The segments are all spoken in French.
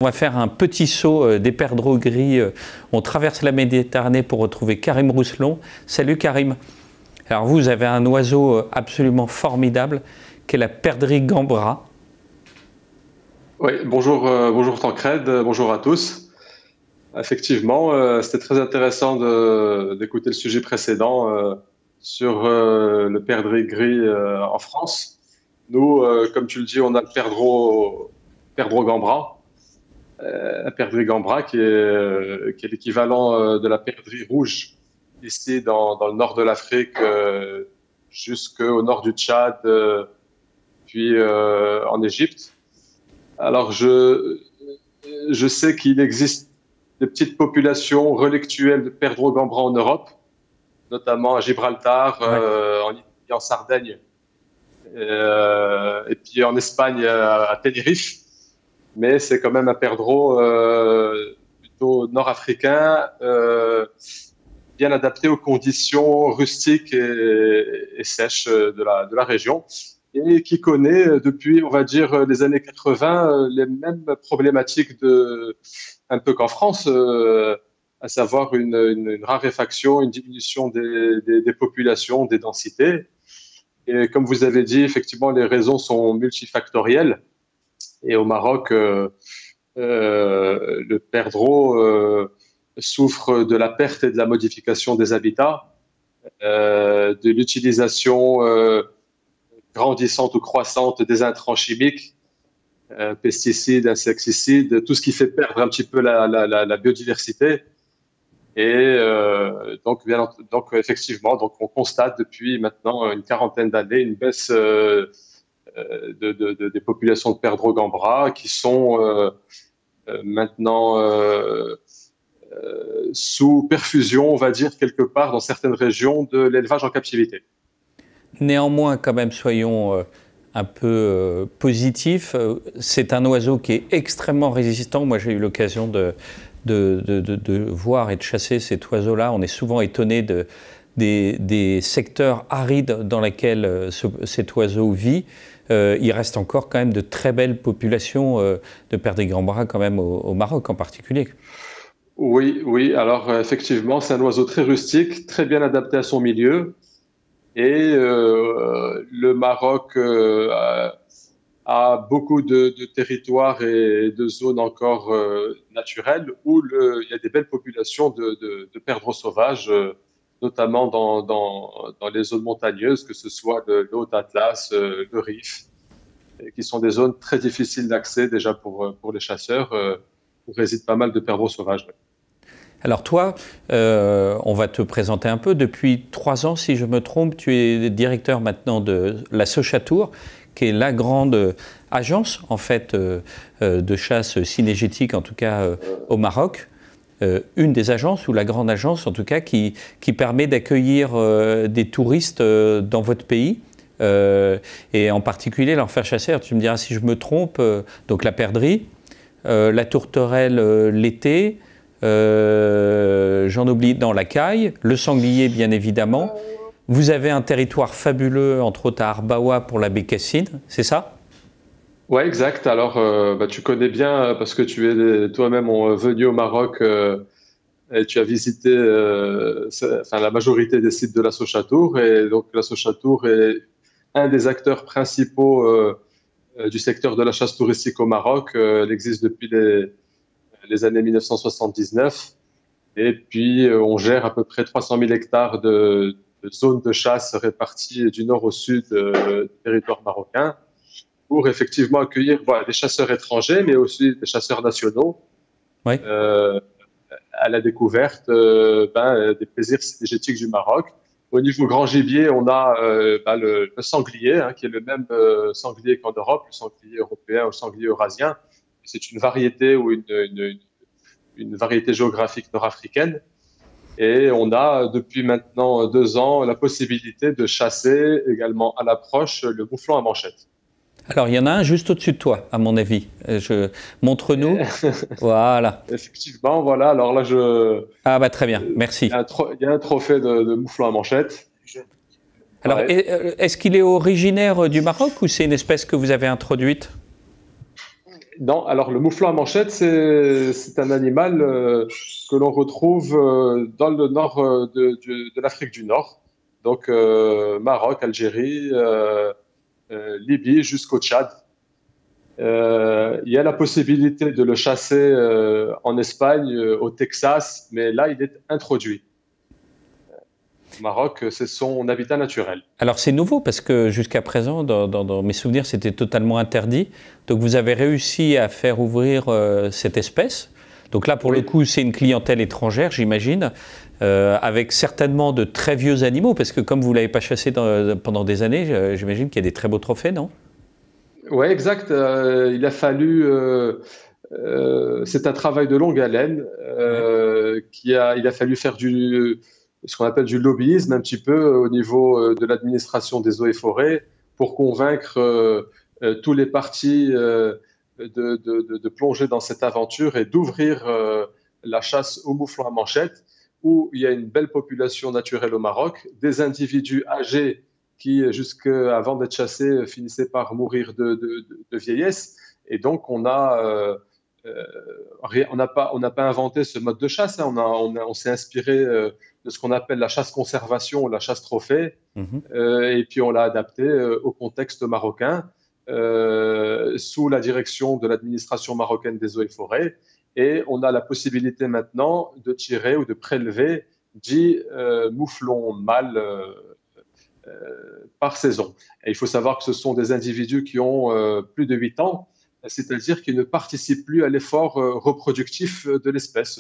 On va faire un petit saut des perdreaux gris. On traverse la Méditerranée pour retrouver Karim Rousselon. Salut Karim. Alors vous avez un oiseau absolument formidable qui est la perdrix gambra. Oui, bonjour, bonjour Tancred, bonjour à tous. Effectivement, c'était très intéressant d'écouter le sujet précédent sur le perdrix gris en France. Nous, comme tu le dis, on a le perdreau gambra. La perdrix gambra qui est l'équivalent de la perdrix rouge ici dans le nord de l'Afrique jusqu'au nord du Tchad, puis en Égypte. Alors je sais qu'il existe des petites populations relictuelles de perdreau gambra en Europe, notamment à Gibraltar, en Italie, en Sardaigne, et puis en Espagne à Tenerife. Mais c'est quand même un perdreau plutôt nord-africain, bien adapté aux conditions rustiques et sèches de la région, et qui connaît depuis, on va dire, les années 80, les mêmes problématiques un peu qu'en France, à savoir une raréfaction, une diminution des populations, des densités. Et comme vous avez dit, effectivement, les raisons sont multifactorielles. Et au Maroc, le perdreau souffre de la perte et de la modification des habitats, de l'utilisation grandissante ou croissante des intrants chimiques, pesticides, insecticides, tout ce qui fait perdre un petit peu la biodiversité. Et donc effectivement, on constate depuis maintenant une quarantaine d'années une baisse des populations de perdreaux gambra qui sont maintenant sous perfusion, on va dire, quelque part dans certaines régions de l'élevage en captivité. Néanmoins, quand même, soyons un peu positifs. C'est un oiseau qui est extrêmement résistant. Moi, j'ai eu l'occasion de voir et de chasser cet oiseau-là. On est souvent étonné des secteurs arides dans lesquels cet oiseau vit. Il reste encore quand même de très belles populations de perdrix gambra quand même au Maroc en particulier. Oui. Alors effectivement, c'est un oiseau très rustique, très bien adapté à son milieu. Et le Maroc a beaucoup de territoires et de zones encore naturelles où il y a des belles populations de perdreaux sauvages, notamment dans les zones montagneuses, que ce soit le Haut-Atlas, le Rif, qui sont des zones très difficiles d'accès déjà pour les chasseurs, où résident pas mal de perdreaux sauvages. Alors toi, on va te présenter un peu. Depuis 3 ans, si je me trompe, tu es directeur maintenant de la Sochatour, qui est la grande agence en fait de chasse cynégétique, en tout cas au Maroc. Une des agences, ou la grande agence en tout cas, qui permet d'accueillir des touristes dans votre pays. Et en particulier leur faire chasser, alors tu me diras si je me trompe, donc la perdrix, la tourterelle l'été, j'en oublie, dans la caille, le sanglier bien évidemment. Vous avez un territoire fabuleux, entre autres à Arbawa pour la bécassine, c'est ça? Oui, exact. Alors, tu connais bien, parce que tu es toi-même venu au Maroc et tu as visité la majorité des sites de la Sochatour. Et donc, la Sochatour est un des acteurs principaux du secteur de la chasse touristique au Maroc. Elle existe depuis les années 1979. Et puis, on gère à peu près 300 000 hectares de zones de chasse réparties du nord au sud du territoire marocain, pour effectivement accueillir des chasseurs étrangers, mais aussi des chasseurs nationaux, à la découverte des plaisirs cynégétiques du Maroc. Au niveau grand gibier, on a le sanglier, qui est le même sanglier qu'en Europe, le sanglier européen ou le sanglier eurasien. C'est une variété ou une variété géographique nord-africaine. Et on a depuis maintenant 2 ans la possibilité de chasser également à l'approche le mouflon à manchette. Alors, il y en a un juste au-dessus de toi, à mon avis. Montre-nous. Voilà. Effectivement, voilà. Alors là, Ah bah très bien, merci. Il y a un trophée de mouflon à manchette. Alors, est-ce qu'il est originaire du Maroc ou c'est une espèce que vous avez introduite? Non, alors le mouflon à manchette, c'est un animal que l'on retrouve dans le nord de l'Afrique du Nord, donc Maroc, Algérie, Libye jusqu'au Tchad. Il y a la possibilité de le chasser en Espagne, au Texas, mais là, il est introduit. Au Maroc, c'est son habitat naturel. Alors c'est nouveau parce que jusqu'à présent, dans mes souvenirs, c'était totalement interdit. Donc vous avez réussi à faire ouvrir cette espèce. Donc là, pour le coup, c'est une clientèle étrangère, j'imagine, avec certainement de très vieux animaux, parce que comme vous ne l'avez pas chassé pendant des années, j'imagine qu'il y a des très beaux trophées, non? Oui, exact. Il a fallu. C'est un travail de longue haleine. Il a fallu faire ce qu'on appelle du lobbyisme un petit peu au niveau de l'administration des eaux et forêts pour convaincre tous les partis de plonger dans cette aventure et d'ouvrir la chasse au mouflon à manchette, où il y a une belle population naturelle au Maroc, des individus âgés qui, jusqu'avant d'être chassés, finissaient par mourir de vieillesse. Et donc, on n'a pas inventé ce mode de chasse. Hein. On s'est inspiré de ce qu'on appelle la chasse conservation ou la chasse trophée. Et puis, on l'a adapté au contexte marocain, sous la direction de l'administration marocaine des eaux et forêts. Et on a la possibilité maintenant de tirer ou de prélever 10 mouflons mâles par saison. Et il faut savoir que ce sont des individus qui ont plus de 8 ans, c'est-à-dire qu'ils ne participent plus à l'effort reproductif de l'espèce.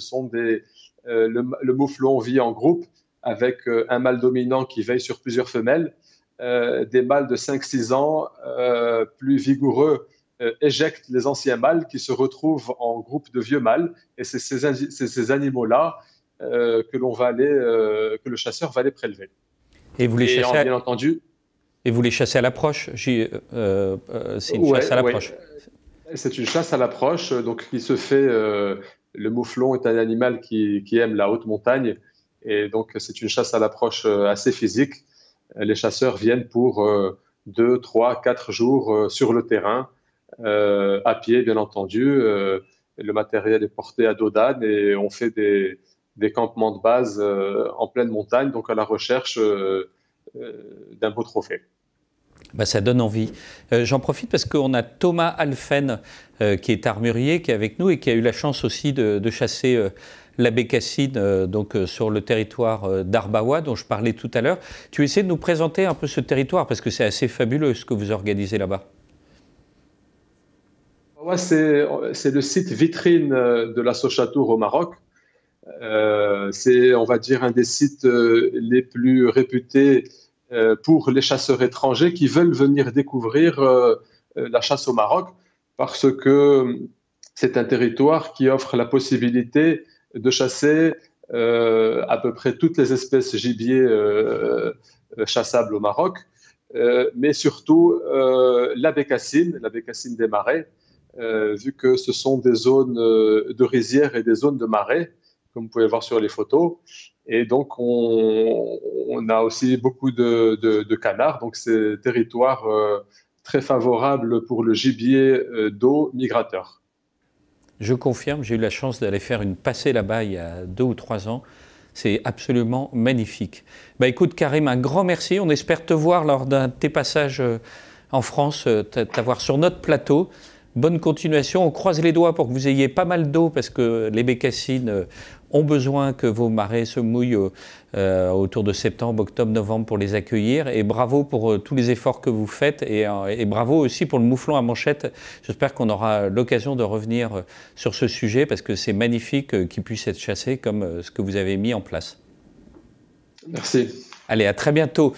Le mouflon vit en groupe avec un mâle dominant qui veille sur plusieurs femelles. Des mâles de 5-6 ans plus vigoureux éjectent les anciens mâles qui se retrouvent en groupe de vieux mâles. Et c'est ces animaux-là que le chasseur va aller prélever. Et vous les chassez, bien entendu. Et vous les chassez à l'approche. C'est une chasse à l'approche. C'est une chasse à l'approche, donc qui se fait. Le mouflon est un animal qui aime la haute montagne, et donc c'est une chasse à l'approche assez physique. Les chasseurs viennent pour 2, 3, 4 jours sur le terrain, à pied bien entendu. Le matériel est porté à dos d'âne et on fait des campements de base en pleine montagne, donc à la recherche d'un beau trophée. Ça donne envie. J'en profite parce qu'on a Thomas Alphen qui est armurier, qui est avec nous et qui a eu la chance aussi de chasser la bécassine sur le territoire d'Arbawa dont je parlais tout à l'heure. Tu essaies de nous présenter un peu ce territoire parce que c'est assez fabuleux ce que vous organisez là-bas. Ouais, c'est le site vitrine de la Sochatour au Maroc. C'est, on va dire, un des sites les plus réputés pour les chasseurs étrangers qui veulent venir découvrir la chasse au Maroc, parce que c'est un territoire qui offre la possibilité de chasser à peu près toutes les espèces gibier chassables au Maroc, mais surtout la bécassine des marais, vu que ce sont des zones de rizières et des zones de marais, comme vous pouvez voir sur les photos. Et donc, on a aussi beaucoup de canards. Donc, c'est un territoire très favorable pour le gibier d'eau migrateur. Je confirme, j'ai eu la chance d'aller faire une passée là-bas il y a 2 ou 3 ans. C'est absolument magnifique. Écoute, Karim, un grand merci. On espère te voir lors d'un de tes passages en France, t'avoir sur notre plateau. Bonne continuation. On croise les doigts pour que vous ayez pas mal d'eau parce que les bécassines ont besoin que vos marais se mouillent autour de septembre, octobre, novembre pour les accueillir. Et bravo pour tous les efforts que vous faites et bravo aussi pour le mouflon à manchette. J'espère qu'on aura l'occasion de revenir sur ce sujet parce que c'est magnifique qu'il puisse être chassé comme ce que vous avez mis en place. Merci. Allez, à très bientôt.